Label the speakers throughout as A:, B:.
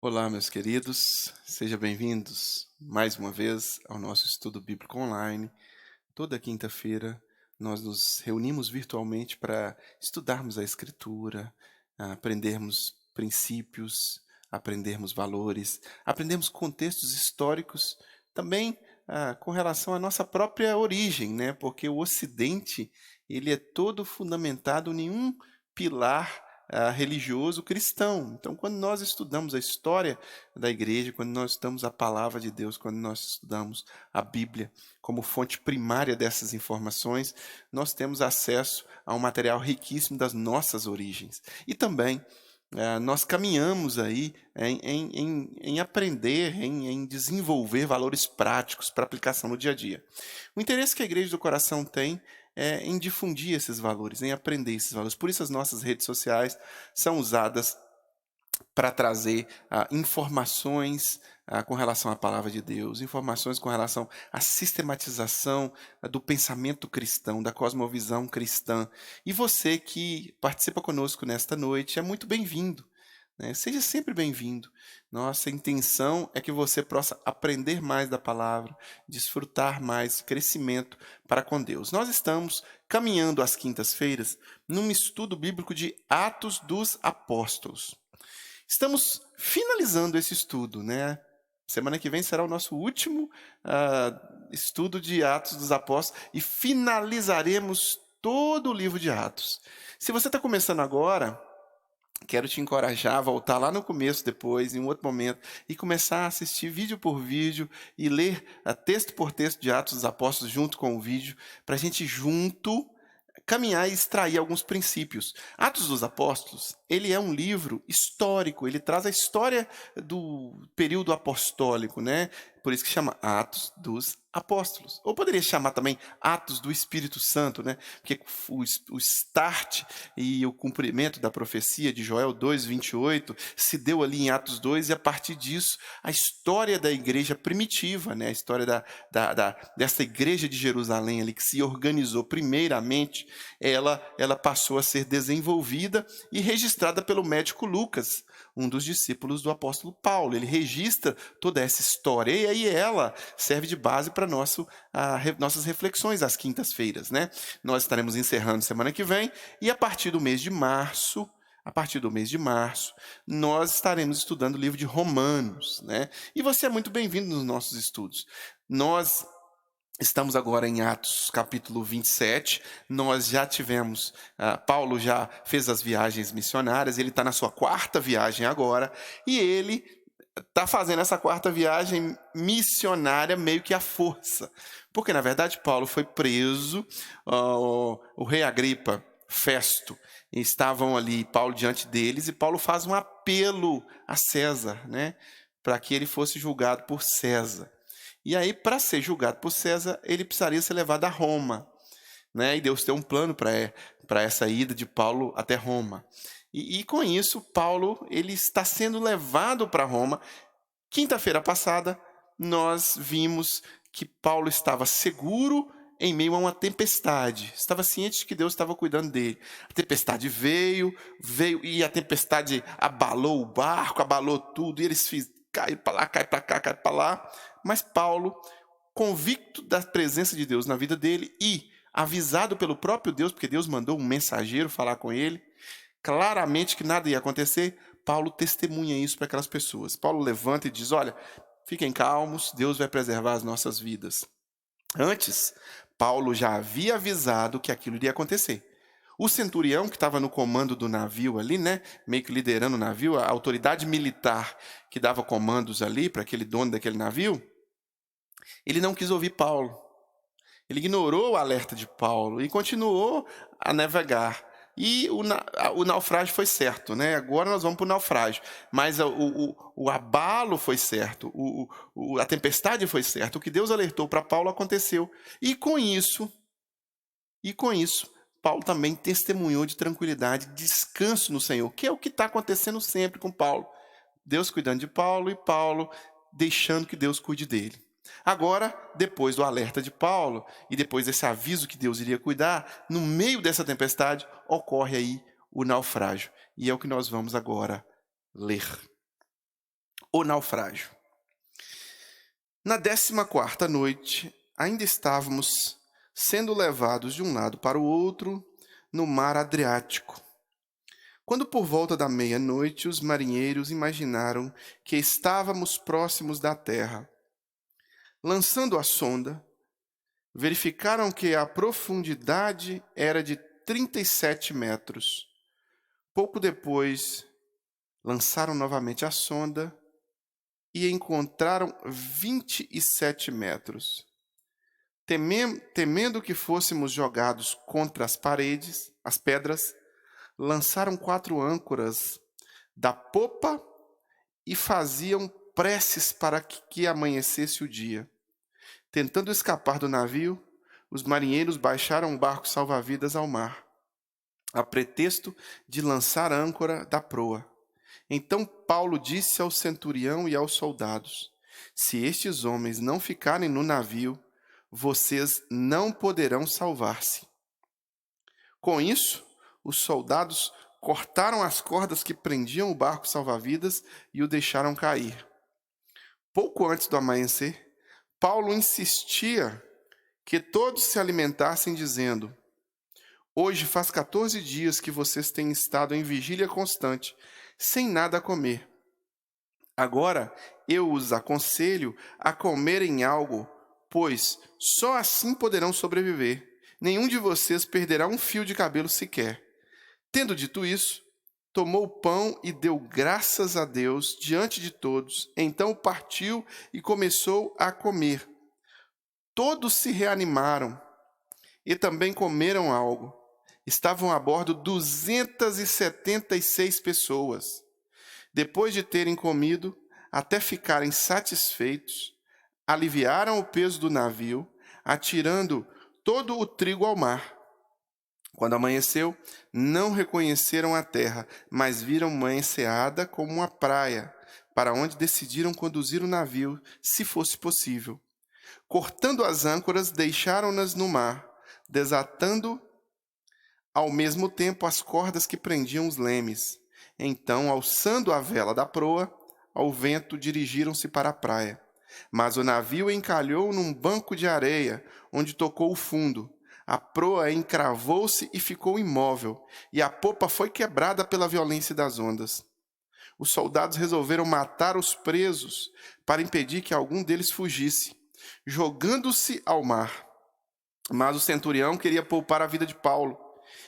A: Olá, meus queridos, sejam bem-vindos mais uma vez ao nosso estudo bíblico online. Toda quinta-feira nós nos reunimos virtualmente para estudarmos a Escritura, aprendermos princípios, aprendermos valores, aprendermos contextos históricos, também com relação à nossa própria origem, né? Porque o Ocidente ele é todo fundamentado em um pilar religioso cristão. Então, quando nós estudamos a história da igreja, quando nós estudamos a palavra de Deus, quando nós estudamos a Bíblia como fonte primária dessas informações, nós temos acesso a um material riquíssimo das nossas origens. E também nós caminhamos aí em aprender, em desenvolver valores práticos para aplicação no dia a dia. O interesse que a Igreja do Coração tem é em difundir esses valores, em aprender esses valores. Por isso as nossas redes sociais são usadas para trazer informações com relação à palavra de Deus, informações com relação à sistematização do pensamento cristão, da cosmovisão cristã. E você que participa conosco nesta noite é muito bem-vindo, né? Seja sempre bem-vindo. Nossa intenção é que você possa aprender mais da palavra, desfrutar mais crescimento para com Deus. Nós estamos caminhando às quintas-feiras num estudo bíblico de Atos dos Apóstolos. Estamos finalizando esse estudo, né? Semana que vem será o nosso último estudo de Atos dos Apóstolos e finalizaremos todo o livro de Atos. Se você está começando agora, quero te encorajar a voltar lá no começo depois, em um outro momento, e começar a assistir vídeo por vídeo e ler texto por texto de Atos dos Apóstolos junto com o vídeo, para a gente junto caminhar e extrair alguns princípios. Atos dos Apóstolos, ele é um livro histórico, ele traz a história do período apostólico, né? Por isso que chama Atos dos Apóstolos. Ou poderia chamar também Atos do Espírito Santo, né? Porque o start e o cumprimento da profecia de Joel 2:28 se deu ali em Atos 2 e a partir disso a história da igreja primitiva, né? A história dessa igreja de Jerusalém ali que se organizou primeiramente, ela passou a ser desenvolvida e registrada pelo médico Lucas, um dos discípulos do apóstolo Paulo. Ele registra toda essa história e aí ela serve de base para nossas reflexões às quintas-feiras, né? Nós estaremos encerrando semana que vem e a partir do mês de março, nós estaremos estudando o livro de Romanos, né? E você é muito bem-vindo nos nossos estudos. Nós estamos agora em Atos capítulo 27, nós já tivemos, Paulo já fez as viagens missionárias, ele está na sua quarta viagem agora, e ele está fazendo essa quarta viagem missionária meio que à força, porque na verdade Paulo foi preso, o rei Agripa, Festo, estavam ali, Paulo diante deles, e Paulo faz um apelo a César, né, para que ele fosse julgado por César. E aí, para ser julgado por César, ele precisaria ser levado a Roma, né? E Deus tem um plano para essa ida de Paulo até Roma. E com isso, Paulo ele está sendo levado para Roma. Quinta-feira passada, nós vimos que Paulo estava seguro em meio a uma tempestade. Estava ciente de que Deus estava cuidando dele. A tempestade veio e a tempestade abalou o barco, abalou tudo, e eles caem para lá, caem para cá, caem para lá. Mas Paulo, convicto da presença de Deus na vida dele e avisado pelo próprio Deus, porque Deus mandou um mensageiro falar com ele, claramente que nada ia acontecer, Paulo testemunha isso para aquelas pessoas. Paulo levanta e diz: olha, fiquem calmos, Deus vai preservar as nossas vidas. Antes, Paulo já havia avisado que aquilo iria acontecer. O centurião que estava no comando do navio ali, né, meio que liderando o navio, a autoridade militar que dava comandos ali para aquele dono daquele navio, ele não quis ouvir Paulo. Ele ignorou o alerta de Paulo e continuou a navegar. E o naufrágio foi certo, né? Agora nós vamos para o naufrágio. Mas o abalo foi certo, a tempestade foi certa. O que Deus alertou para Paulo aconteceu. E com isso, Paulo também testemunhou de tranquilidade, descanso no Senhor, que é o que está acontecendo sempre com Paulo. Deus cuidando de Paulo e Paulo deixando que Deus cuide dele. Agora, depois do alerta de Paulo e depois desse aviso que Deus iria cuidar, no meio dessa tempestade ocorre aí o naufrágio. E é o que nós vamos agora ler. o naufrágio. Na 14ª noite, ainda estávamos sendo levados de um lado para o outro no mar Adriático, quando por volta da meia-noite os marinheiros imaginaram que estávamos próximos da terra. Lançando a sonda, verificaram que a profundidade era de 37 metros. Pouco depois, lançaram novamente a sonda e encontraram 27 metros. Temendo que fôssemos jogados contra as paredes, as pedras, lançaram 4 âncoras da popa e faziam preces para que amanhecesse o dia. Tentando escapar do navio, os marinheiros baixaram o barco salva-vidas ao mar, a pretexto de lançar âncora da proa. Então Paulo disse ao centurião e aos soldados: se estes homens não ficarem no navio, vocês não poderão salvar-se. Com isso, os soldados cortaram as cordas que prendiam o barco salva-vidas e o deixaram cair. Pouco antes do amanhecer, Paulo insistia que todos se alimentassem, dizendo: hoje faz 14 dias que vocês têm estado em vigília constante, sem nada a comer. Agora eu os aconselho a comerem algo, pois só assim poderão sobreviver. Nenhum de vocês perderá um fio de cabelo sequer. Tendo dito isso, tomou o pão e deu graças a Deus diante de todos. Então partiu e começou a comer. Todos se reanimaram e também comeram algo. Estavam a bordo 276 pessoas. Depois de terem comido, até ficarem satisfeitos, aliviaram o peso do navio, atirando todo o trigo ao mar. Quando amanheceu, não reconheceram a terra, mas viram uma enseada como uma praia, para onde decidiram conduzir o navio, se fosse possível. Cortando as âncoras, deixaram-nas no mar, desatando ao mesmo tempo as cordas que prendiam os lemes. Então, alçando a vela da proa, ao vento dirigiram-se para a praia. Mas o navio encalhou num banco de areia, onde tocou o fundo. A proa encravou-se e ficou imóvel, e a popa foi quebrada pela violência das ondas. Os soldados resolveram matar os presos para impedir que algum deles fugisse, jogando-se ao mar. Mas o centurião queria poupar a vida de Paulo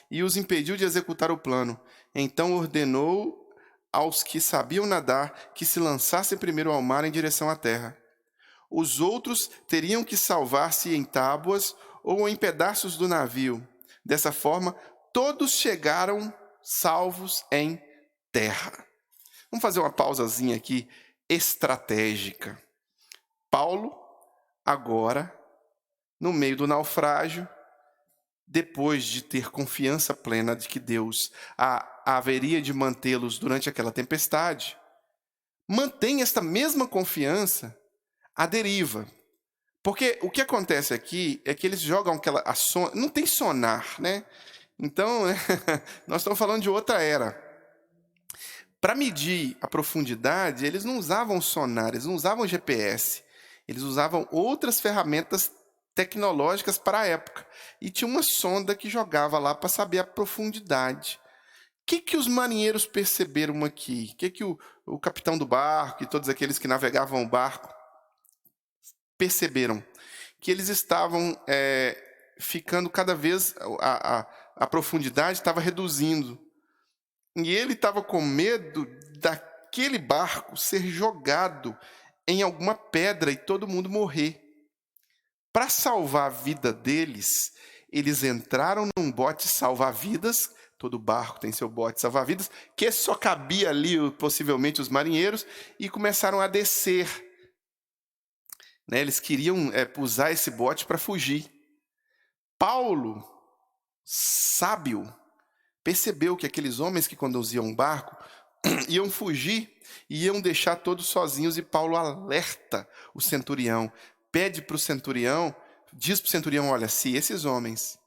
A: e os impediu de executar o plano. Então ordenou aos que sabiam nadar que se lançassem primeiro ao mar em direção à terra. Os outros teriam que salvar-se em tábuas ou em pedaços do navio. Dessa forma, todos chegaram salvos em terra. Vamos fazer uma pausazinha aqui estratégica. Paulo, agora, no meio do naufrágio, depois de ter confiança plena de que Deus haveria de mantê-los durante aquela tempestade, mantém esta mesma confiança à deriva. Porque o que acontece aqui é que eles jogam não tem sonar, né? Então, nós estamos falando de outra era. Para medir a profundidade, eles não usavam sonar, eles não usavam GPS. Eles usavam outras ferramentas tecnológicas para a época. E tinha uma sonda que jogava lá para saber a profundidade. O que os marinheiros perceberam aqui? O que o capitão do barco e todos aqueles que navegavam o barco perceberam? Que eles estavam ficando cada vez, a profundidade estava reduzindo. E ele estava com medo daquele barco ser jogado em alguma pedra e todo mundo morrer. Para salvar a vida deles, eles entraram num bote salva-vidas. Todo barco tem seu bote salva-vidas, que só cabia ali, possivelmente, os marinheiros, e começaram a descer. Eles queriam usar esse bote para fugir. Paulo, sábio, percebeu que aqueles homens que conduziam um barco iam fugir e iam deixar todos sozinhos, e Paulo alerta o centurião, pede para o centurião, diz para o centurião: olha, se esses homens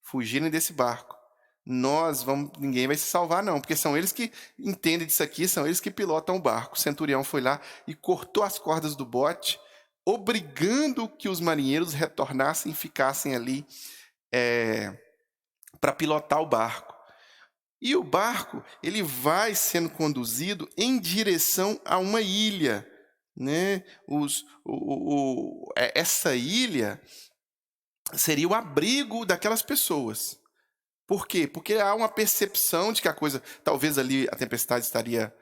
A: fugirem desse barco, ninguém vai se salvar não, porque são eles que entendem disso aqui, são eles que pilotam o barco. O centurião foi lá e cortou as cordas do bote, obrigando que os marinheiros retornassem e ficassem ali para pilotar o barco. E o barco, ele vai sendo conduzido em direção a uma ilha, né? Essa ilha seria o abrigo daquelas pessoas. Por quê? Porque há uma percepção de que a coisa, talvez ali a tempestade estaria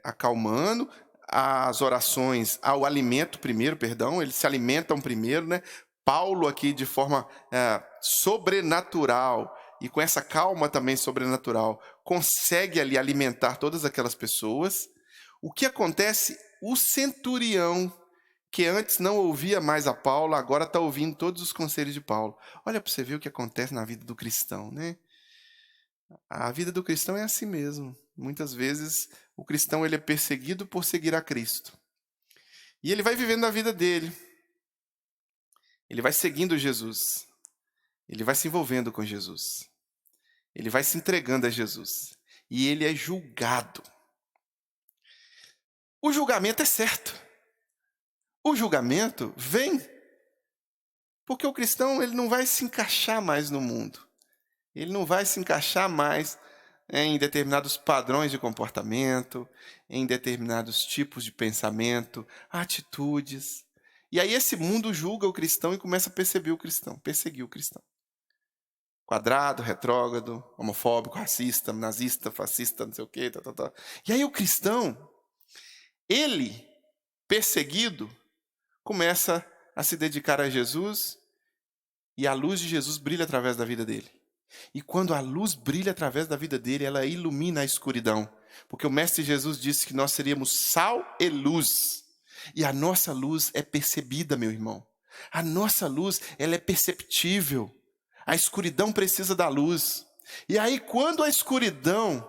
A: acalmando, as orações ao alimento primeiro, perdão, eles se alimentam primeiro, né? Paulo aqui de forma sobrenatural e com essa calma também sobrenatural, consegue ali alimentar todas aquelas pessoas. O que acontece? O centurião, que antes não ouvia mais a Paulo, agora está ouvindo todos os conselhos de Paulo. Olha para você ver o que acontece na vida do cristão, né? A vida do cristão é assim mesmo. Muitas vezes o cristão ele é perseguido por seguir a Cristo. E ele vai vivendo a vida dele. Ele vai seguindo Jesus. Ele vai se envolvendo com Jesus. Ele vai se entregando a Jesus. E ele é julgado. O julgamento é certo. O julgamento vem porque o cristão ele não vai se encaixar mais no mundo. Ele não vai se encaixar mais em determinados padrões de comportamento, em determinados tipos de pensamento, atitudes. E aí esse mundo julga o cristão e começa a perseguir o cristão. Quadrado, retrógrado, homofóbico, racista, nazista, fascista, não sei o quê, tá. E aí o cristão, ele, perseguido, começa a se dedicar a Jesus e a luz de Jesus brilha através da vida dele. E quando a luz brilha através da vida dele, ela ilumina a escuridão. Porque o Mestre Jesus disse que nós seríamos sal e luz. E a nossa luz é percebida, meu irmão. A nossa luz, ela é perceptível. A escuridão precisa da luz. E aí, quando a escuridão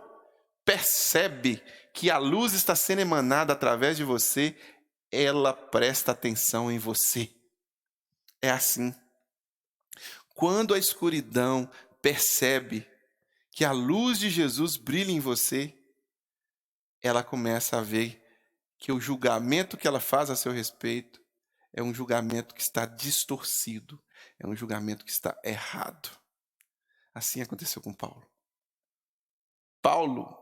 A: percebe que a luz está sendo emanada através de você, ela presta atenção em você. É assim. Quando a escuridão percebe que a luz de Jesus brilha em você, ela começa a ver que o julgamento que ela faz a seu respeito é um julgamento que está distorcido, é um julgamento que está errado. Assim aconteceu com Paulo. Paulo,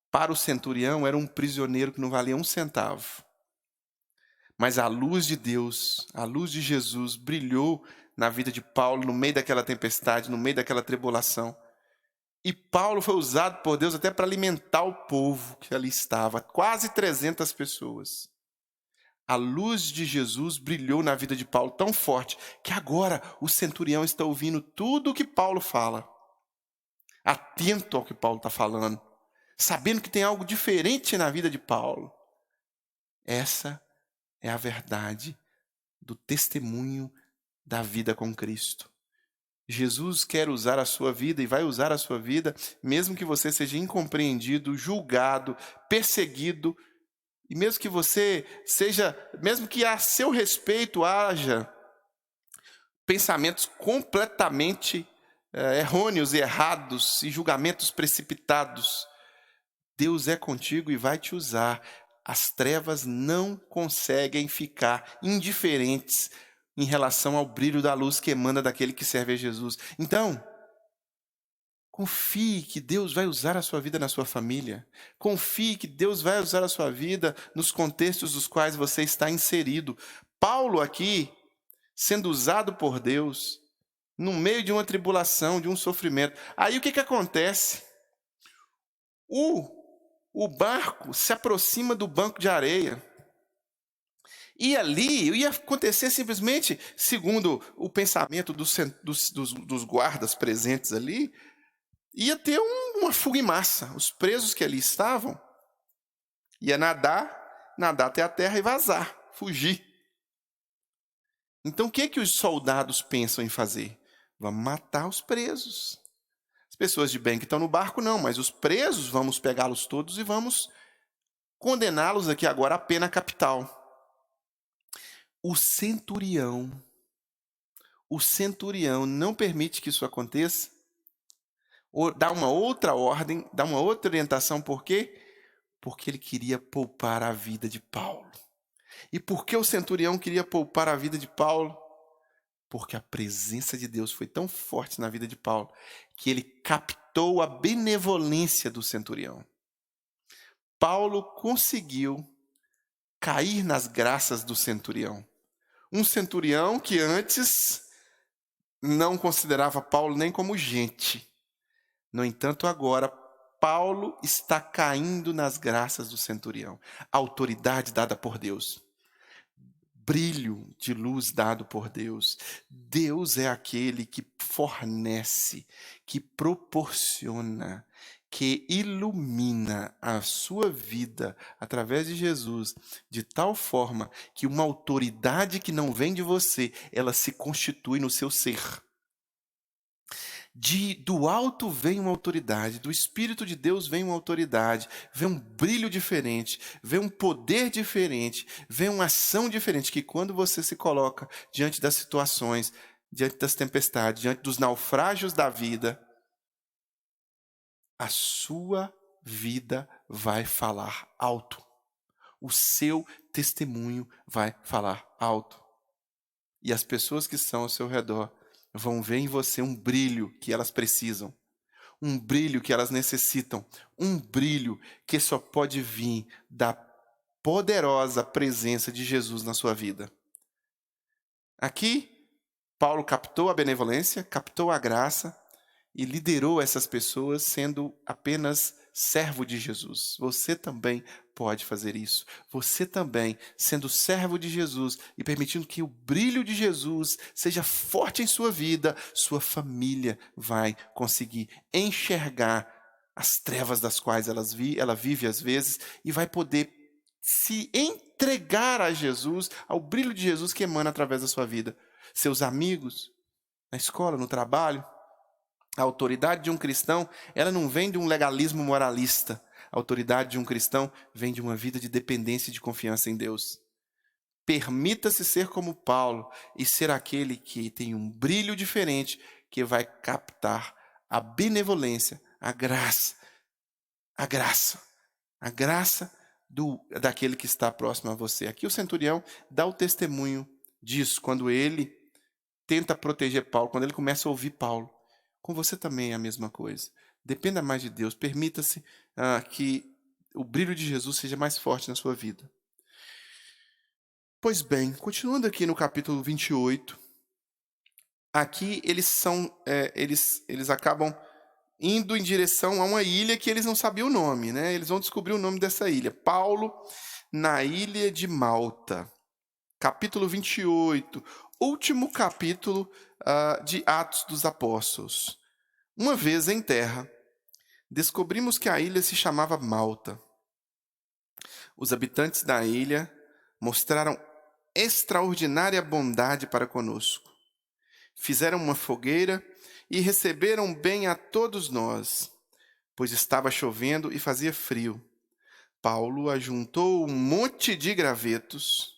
A: para o centurião, era um prisioneiro que não valia um centavo. Mas a luz de Deus, a luz de Jesus brilhou na vida de Paulo no meio daquela tempestade, no meio daquela tribulação. E Paulo foi usado por Deus até para alimentar o povo que ali estava, quase 300 pessoas. A luz de Jesus brilhou na vida de Paulo tão forte que agora o centurião está ouvindo tudo o que Paulo fala, atento ao que Paulo está falando, sabendo que tem algo diferente na vida de Paulo. Essa é a verdade do testemunho da vida com Cristo. Jesus quer usar a sua vida e vai usar a sua vida, mesmo que você seja incompreendido, julgado, perseguido, e mesmo que você seja, mesmo que a seu respeito haja pensamentos completamente errôneos e errados e julgamentos precipitados, Deus é contigo e vai te usar. As trevas não conseguem ficar indiferentes em relação ao brilho da luz que emana daquele que serve a Jesus. Então, confie que Deus vai usar a sua vida na sua família. Confie que Deus vai usar a sua vida nos contextos dos quais você está inserido. Paulo aqui, sendo usado por Deus, no meio de uma tribulação, de um sofrimento. Aí o que acontece? O barco se aproxima do banco de areia. E ali ia acontecer simplesmente, segundo o pensamento dos guardas presentes ali, ia ter uma fuga em massa. Os presos que ali estavam ia nadar até a terra e vazar, fugir. Então o que os soldados pensam em fazer? Vamos matar os presos. As pessoas de bem que estão no barco não, mas os presos vamos pegá-los todos e vamos condená-los aqui agora à pena capital. O centurião não permite que isso aconteça. dá uma outra ordem, dá uma outra orientação. Por quê? Porque ele queria poupar a vida de Paulo. E por que o centurião queria poupar a vida de Paulo? Porque a presença de Deus foi tão forte na vida de Paulo que ele captou a benevolência do centurião. Paulo conseguiu cair nas graças do centurião. Um centurião que antes não considerava Paulo nem como gente. No entanto, agora, Paulo está caindo nas graças do centurião. A autoridade dada por Deus. Brilho de luz dado por Deus. Deus é aquele que fornece, que proporciona, que ilumina a sua vida através de Jesus, de tal forma que uma autoridade que não vem de você, ela se constitui no seu ser. Do alto vem uma autoridade, do Espírito de Deus vem uma autoridade, vem um brilho diferente, vem um poder diferente, vem uma ação diferente, que quando você se coloca diante das situações, diante das tempestades, diante dos naufrágios da vida, a sua vida vai falar alto. O seu testemunho vai falar alto. E as pessoas que estão ao seu redor vão ver em você um brilho que elas precisam, um brilho que elas necessitam, um brilho que só pode vir da poderosa presença de Jesus na sua vida. Aqui, Paulo captou a benevolência, captou a graça e liderou essas pessoas sendo apenas servo de Jesus. Você também pode fazer isso. Você também, sendo servo de Jesus e permitindo que o brilho de Jesus seja forte em sua vida, sua família vai conseguir enxergar as trevas das quais ela vive às vezes e vai poder se entregar a Jesus, ao brilho de Jesus que emana através da sua vida. Seus amigos, na escola, no trabalho. A autoridade de um cristão, ela não vem de um legalismo moralista. A autoridade de um cristão vem de uma vida de dependência e de confiança em Deus. Permita-se ser como Paulo e ser aquele que tem um brilho diferente, que vai captar a benevolência, a graça daquele que está próximo a você. Aqui o centurião dá o testemunho disso, quando ele tenta proteger Paulo, quando ele começa a ouvir Paulo. Com você também é a mesma coisa. Dependa mais de Deus. Permita-se que o brilho de Jesus seja mais forte na sua vida. Pois bem, continuando aqui no capítulo 28, aqui eles acabam indo em direção a uma ilha que eles não sabiam o nome, né? Eles vão descobrir o nome dessa ilha. Paulo, na ilha de Malta. Capítulo 28, último capítulo de Atos dos Apóstolos. Uma vez em terra, descobrimos que a ilha se chamava Malta. Os habitantes da ilha mostraram extraordinária bondade para conosco. Fizeram uma fogueira e receberam bem a todos nós, pois estava chovendo e fazia frio. Paulo ajuntou um monte de gravetos.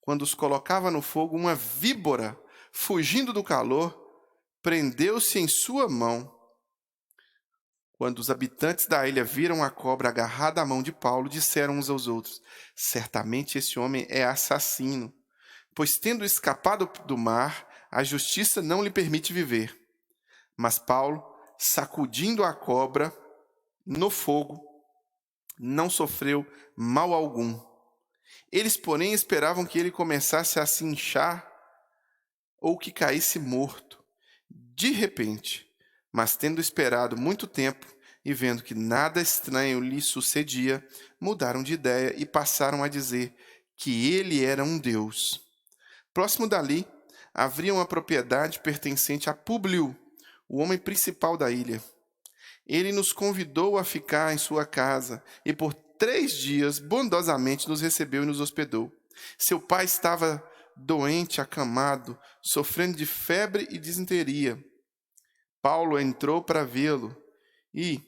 A: Quando os colocava no fogo, uma víbora, fugindo do calor, prendeu-se em sua mão. Quando os habitantes da ilha viram a cobra agarrada à mão de Paulo, disseram uns aos outros: certamente esse homem é assassino, pois tendo escapado do mar, a justiça não lhe permite viver. Mas Paulo, sacudindo a cobra no fogo, não sofreu mal algum. Eles, porém, esperavam que ele começasse a se inchar ou que caísse morto. De repente, mas tendo esperado muito tempo e vendo que nada estranho lhe sucedia, mudaram de ideia e passaram a dizer que ele era um deus. Próximo dali, havia uma propriedade pertencente a Públio, o homem principal da ilha. Ele nos convidou a ficar em sua casa e por 3 dias bondosamente nos recebeu e nos hospedou. Seu pai estava doente, acamado, sofrendo de febre e disenteria. Paulo entrou para vê-lo e,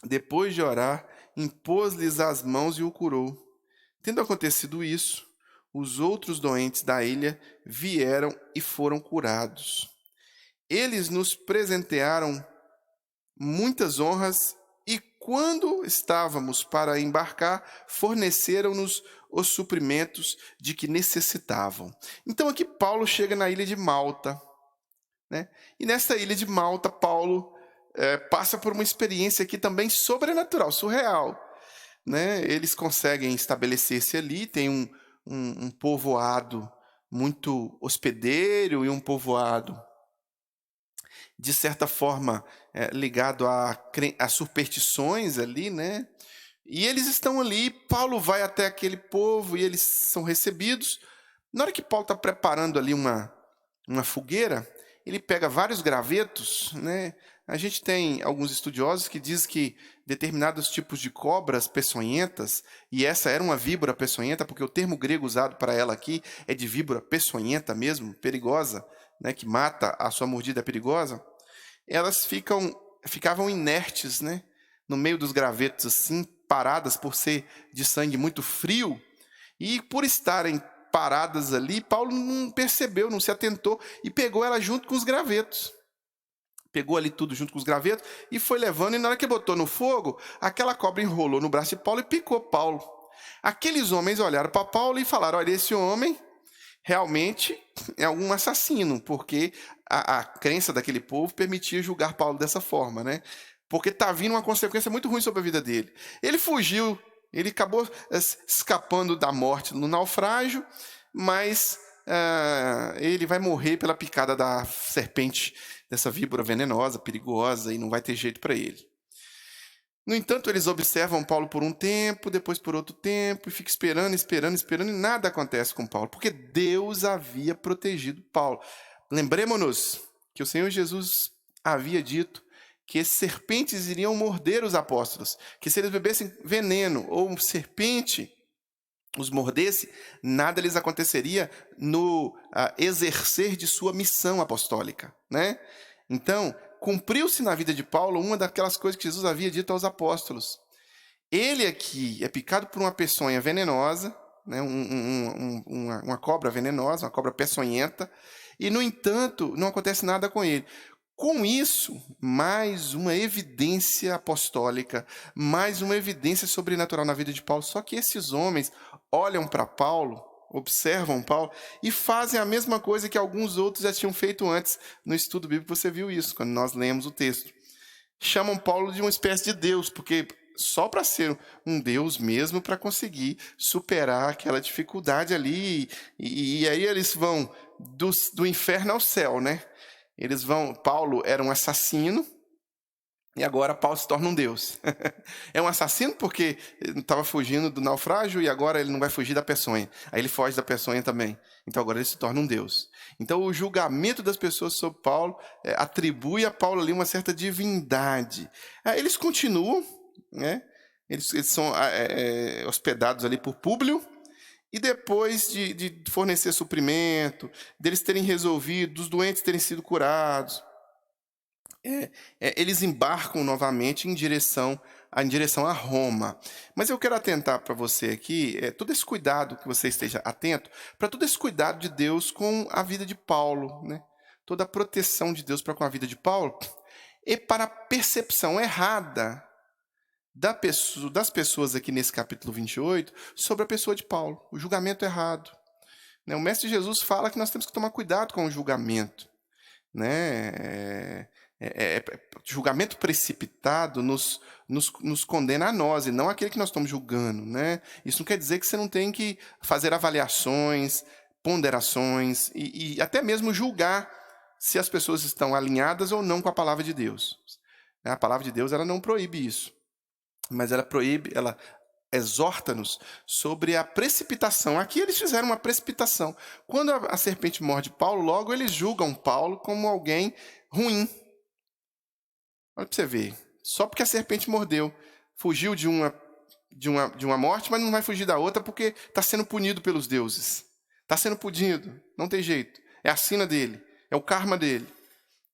A: depois de orar, impôs-lhes as mãos e o curou. Tendo acontecido isso, os outros doentes da ilha vieram e foram curados. Eles nos presentearam muitas honras, e quando estávamos para embarcar, forneceram-nos os suprimentos de que necessitavam. Então aqui Paulo chega na ilha de Malta, né? E nessa ilha de Malta, Paulo passa por uma experiência aqui também sobrenatural, surreal, né? Eles conseguem estabelecer-se ali, tem um povoado muito hospedeiro e um povoado, de certa forma, ligado a superstições ali, né? E eles estão ali, Paulo vai até aquele povo e eles são recebidos. Na hora que Paulo está preparando ali uma fogueira, ele pega vários gravetos, né? A gente tem alguns estudiosos que dizem que determinados tipos de cobras peçonhentas, e essa era uma víbora peçonhenta, porque o termo grego usado para ela aqui é de víbora peçonhenta mesmo, perigosa, né? Que mata, a sua mordida é perigosa. Elas ficavam inertes, né? No meio dos gravetos, assim, paradas por ser de sangue muito frio, e por estarem paradas ali, Paulo não percebeu, não se atentou, e pegou ela junto com os gravetos. Pegou ali tudo junto com os gravetos e foi levando, e na hora que botou no fogo, aquela cobra enrolou no braço de Paulo e picou Paulo. Aqueles homens olharam para Paulo e falaram: olha, esse homem realmente é um assassino, porque a crença daquele povo permitia julgar Paulo dessa forma, né? Porque está vindo uma consequência muito ruim sobre a vida dele. Ele fugiu, ele acabou escapando da morte no naufrágio, mas ele vai morrer pela picada da serpente, dessa víbora venenosa, perigosa, e não vai ter jeito para ele. No entanto, eles observam Paulo por um tempo, depois por outro tempo, e ficam esperando, e nada acontece com Paulo, porque Deus havia protegido Paulo. Lembremos-nos que o Senhor Jesus havia dito que serpentes iriam morder os apóstolos, que se eles bebessem veneno ou serpente os mordesse, nada lhes aconteceria no exercer de sua missão apostólica, né? Então, cumpriu-se na vida de Paulo uma daquelas coisas que Jesus havia dito aos apóstolos. Ele aqui é picado por uma peçonha venenosa, né? Uma cobra venenosa, uma cobra peçonhenta, e, no entanto, não acontece nada com ele. Com isso, mais uma evidência apostólica, mais uma evidência sobrenatural na vida de Paulo. Só que esses homens olham para Paulo, observam Paulo e fazem a mesma coisa que alguns outros já tinham feito antes. No estudo bíblico você viu isso, quando nós lemos o texto. Chamam Paulo de uma espécie de Deus, porque só para ser um Deus mesmo, para conseguir superar aquela dificuldade ali. E aí eles vão do inferno ao céu, né? Paulo era um assassino, e agora Paulo se torna um Deus. É um assassino porque estava fugindo do naufrágio, e agora ele não vai fugir da peçonha. Aí ele foge da peçonha também. Então agora ele se torna um Deus. Então o julgamento das pessoas sobre Paulo atribui a Paulo ali uma certa divindade. Eles continuam, né? Eles são hospedados ali por Públio. E depois de fornecer suprimento, deles terem resolvido, dos doentes terem sido curados, eles embarcam novamente em direção a Roma. Mas eu quero atentar para você aqui, todo esse cuidado, que você esteja atento, para todo esse cuidado de Deus com a vida de Paulo, né? Toda a proteção de Deus para com a vida de Paulo, e para a percepção errada das pessoas aqui nesse capítulo 28 sobre a pessoa de Paulo, o julgamento errado. O Mestre Jesus fala que nós temos que tomar cuidado com o julgamento, né? Julgamento precipitado nos condena a nós, e não aquele que nós estamos julgando, né? Isso não quer dizer que você não tem que fazer avaliações, ponderações e até mesmo julgar se as pessoas estão alinhadas ou não com a palavra de Deus. A palavra de Deus, ela não proíbe isso, mas ela exorta-nos sobre a precipitação. Aqui eles fizeram uma precipitação. Quando a serpente morde Paulo, logo eles julgam Paulo como alguém ruim. Olha para você ver. Só porque a serpente mordeu, fugiu de uma morte, mas não vai fugir da outra porque está sendo punido pelos deuses. Está sendo punido, não tem jeito. É a sina dele, é o karma dele.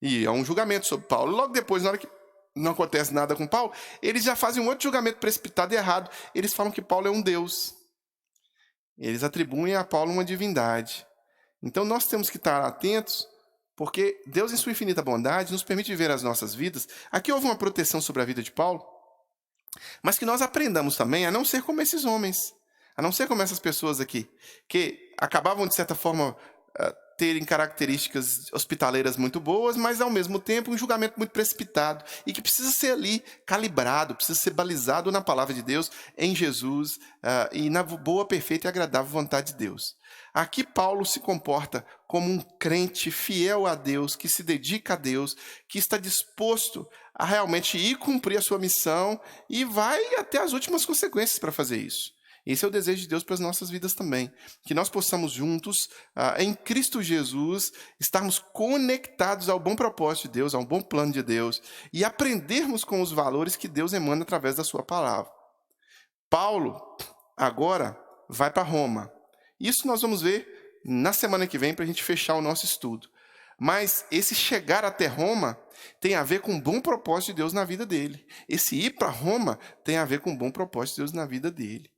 A: E é um julgamento sobre Paulo. Logo depois, na hora que não acontece nada com Paulo, eles já fazem um outro julgamento precipitado e errado. Eles falam que Paulo é um Deus. Eles atribuem a Paulo uma divindade. Então nós temos que estar atentos Porque Deus, em sua infinita bondade, nos permite viver as nossas vidas. Aqui houve uma proteção sobre a vida de Paulo, mas que nós aprendamos também a não ser como esses homens, a não ser como essas pessoas aqui, que acabavam, de certa forma, terem características hospitaleiras muito boas, mas, ao mesmo tempo, um julgamento muito precipitado e que precisa ser ali calibrado, precisa ser balizado na palavra de Deus, em Jesus, e na boa, perfeita e agradável vontade de Deus. Aqui Paulo se comporta como um crente fiel a Deus, que se dedica a Deus, que está disposto a realmente ir cumprir a sua missão e vai até as últimas consequências para fazer isso. Esse é o desejo de Deus para as nossas vidas também. Que nós possamos juntos, em Cristo Jesus, estarmos conectados ao bom propósito de Deus, ao bom plano de Deus, e aprendermos com os valores que Deus emana através da sua palavra. Paulo, agora, vai para Roma. Isso nós vamos ver na semana que vem para a gente fechar o nosso estudo. Mas esse chegar até Roma tem a ver com um bom propósito de Deus na vida dele. Esse ir para Roma tem a ver com um bom propósito de Deus na vida dele.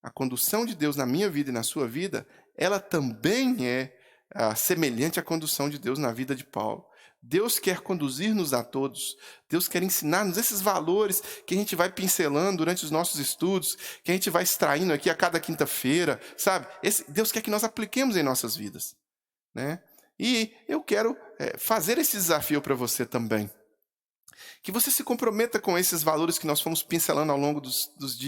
A: A condução de Deus na minha vida e na sua vida, ela também é semelhante à condução de Deus na vida de Paulo. Deus quer conduzir-nos a todos. Deus quer ensinar-nos esses valores que a gente vai pincelando durante os nossos estudos, que a gente vai extraindo aqui a cada quinta-feira, sabe? Deus quer que nós apliquemos em nossas vidas, né? E eu quero fazer esse desafio para você também. Que você se comprometa com esses valores que nós fomos pincelando ao longo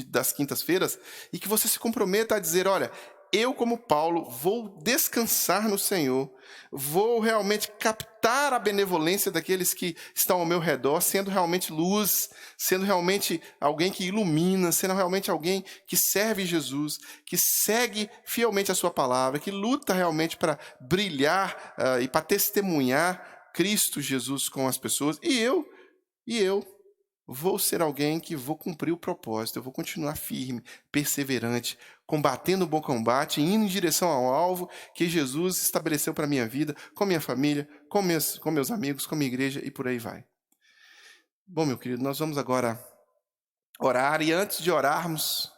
A: das quintas-feiras e que você se comprometa a dizer, olha, eu como Paulo vou descansar no Senhor, vou realmente captar a benevolência daqueles que estão ao meu redor, sendo realmente luz, sendo realmente alguém que ilumina, sendo realmente alguém que serve Jesus, que segue fielmente a sua palavra, que luta realmente para brilhar e para testemunhar Cristo Jesus com as pessoas. E eu vou ser alguém que vou cumprir o propósito, eu vou continuar firme, perseverante, combatendo o bom combate, indo em direção ao alvo que Jesus estabeleceu para a minha vida, com minha família, com meus amigos, com minha igreja e por aí vai. Bom, meu querido, nós vamos agora orar e antes de orarmos,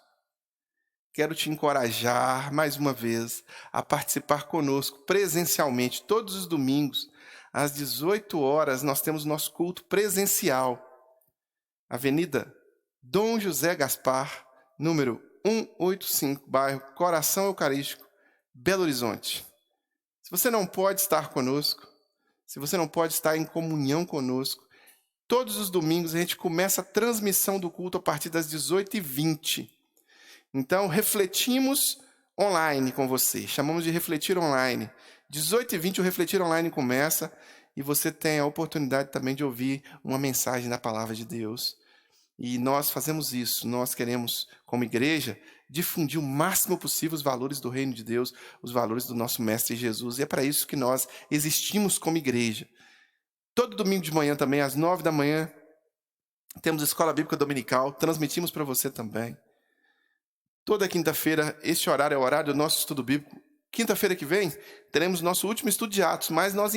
A: quero te encorajar mais uma vez a participar conosco presencialmente, todos os domingos, às 18 horas, nós temos nosso culto presencial. Avenida Dom José Gaspar, número 185, bairro Coração Eucarístico, Belo Horizonte. Se você não pode estar conosco, se você não pode estar em comunhão conosco, todos os domingos a gente começa a transmissão do culto a partir das 18h20. Então, refletimos online com você. Chamamos de Refletir Online. 18h20 o Refletir Online começa e você tem a oportunidade também de ouvir uma mensagem da Palavra de Deus. E nós fazemos isso, nós queremos, como igreja, difundir o máximo possível os valores do reino de Deus, os valores do nosso Mestre Jesus. E é para isso que nós existimos como igreja. Todo domingo de manhã também, às 9 da manhã, temos a Escola Bíblica Dominical, transmitimos para você também. Toda quinta-feira, este horário é o horário do nosso estudo bíblico. Quinta-feira que vem, teremos nosso último estudo de Atos, mas nós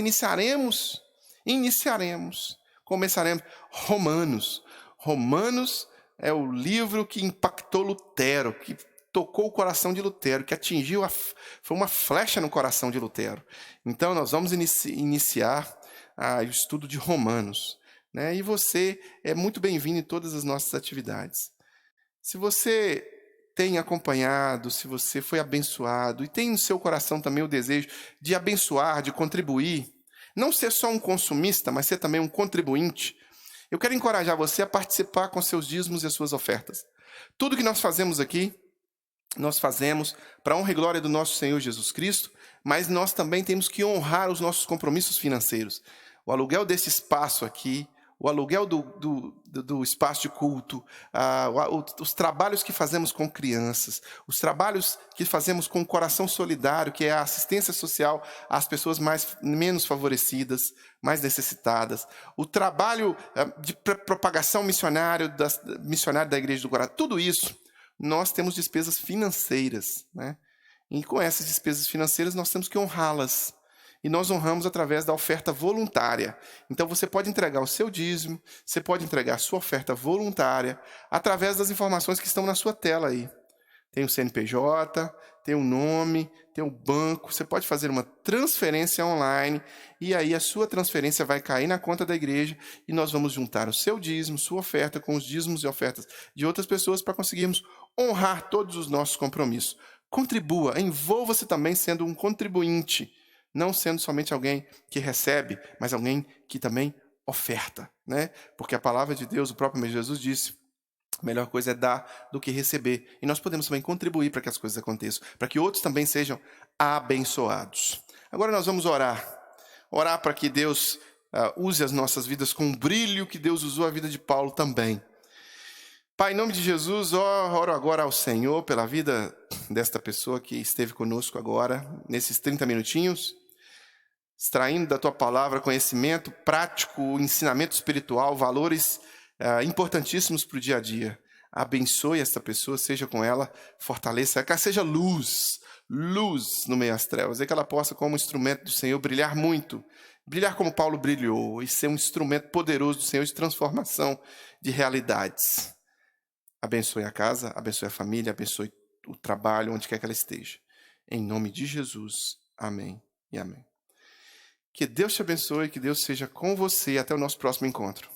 A: começaremos Romanos. Romanos é o livro que impactou Lutero, que tocou o coração de Lutero, que atingiu, foi uma flecha no coração de Lutero. Então, nós vamos iniciar o estudo de Romanos, né? E você é muito bem-vindo em todas as nossas atividades. Se você tem acompanhado, se você foi abençoado e tem no seu coração também o desejo de abençoar, de contribuir, não ser só um consumista, mas ser também um contribuinte, eu quero encorajar você a participar com seus dízimos e as suas ofertas. Tudo que nós fazemos aqui, nós fazemos para a honra e glória do nosso Senhor Jesus Cristo, mas nós também temos que honrar os nossos compromissos financeiros. O aluguel desse espaço aqui, o aluguel do espaço de culto, os trabalhos que fazemos com crianças, os trabalhos que fazemos com o Coração Solidário, que é a assistência social às pessoas menos favorecidas, mais necessitadas, o trabalho de propagação missionária da Igreja do Coração, tudo isso, nós temos despesas financeiras, né? E com essas despesas financeiras nós temos que honrá-las. E nós honramos através da oferta voluntária. Então, você pode entregar o seu dízimo, você pode entregar a sua oferta voluntária através das informações que estão na sua tela aí. tem o CNPJ, tem o nome, tem o banco. Você pode fazer uma transferência online e aí a sua transferência vai cair na conta da igreja e nós vamos juntar o seu dízimo, sua oferta com os dízimos e ofertas de outras pessoas para conseguirmos honrar todos os nossos compromissos. Contribua, envolva-se também sendo um contribuinte, não sendo somente alguém que recebe, mas alguém que também oferta, né? Porque a palavra de Deus, o próprio Jesus disse: a melhor coisa é dar do que receber. E nós podemos também contribuir para que as coisas aconteçam, para que outros também sejam abençoados. Agora nós vamos orar. Orar para que Deus use as nossas vidas com o brilho que Deus usou a vida de Paulo também. Pai, em nome de Jesus, oro agora ao Senhor pela vida desta pessoa que esteve conosco agora, nesses 30 minutinhos, extraindo da Tua palavra conhecimento prático, ensinamento espiritual, valores importantíssimos para o dia a dia. Abençoe esta pessoa, seja com ela, fortaleça, que ela seja luz no meio das trevas, e que ela possa, como instrumento do Senhor, brilhar muito, brilhar como Paulo brilhou, e ser um instrumento poderoso do Senhor de transformação de realidades. Abençoe a casa, abençoe a família, abençoe o trabalho, onde quer que ela esteja. Em nome de Jesus, amém e amém. Que Deus te abençoe, que Deus seja com você. Até o nosso próximo encontro.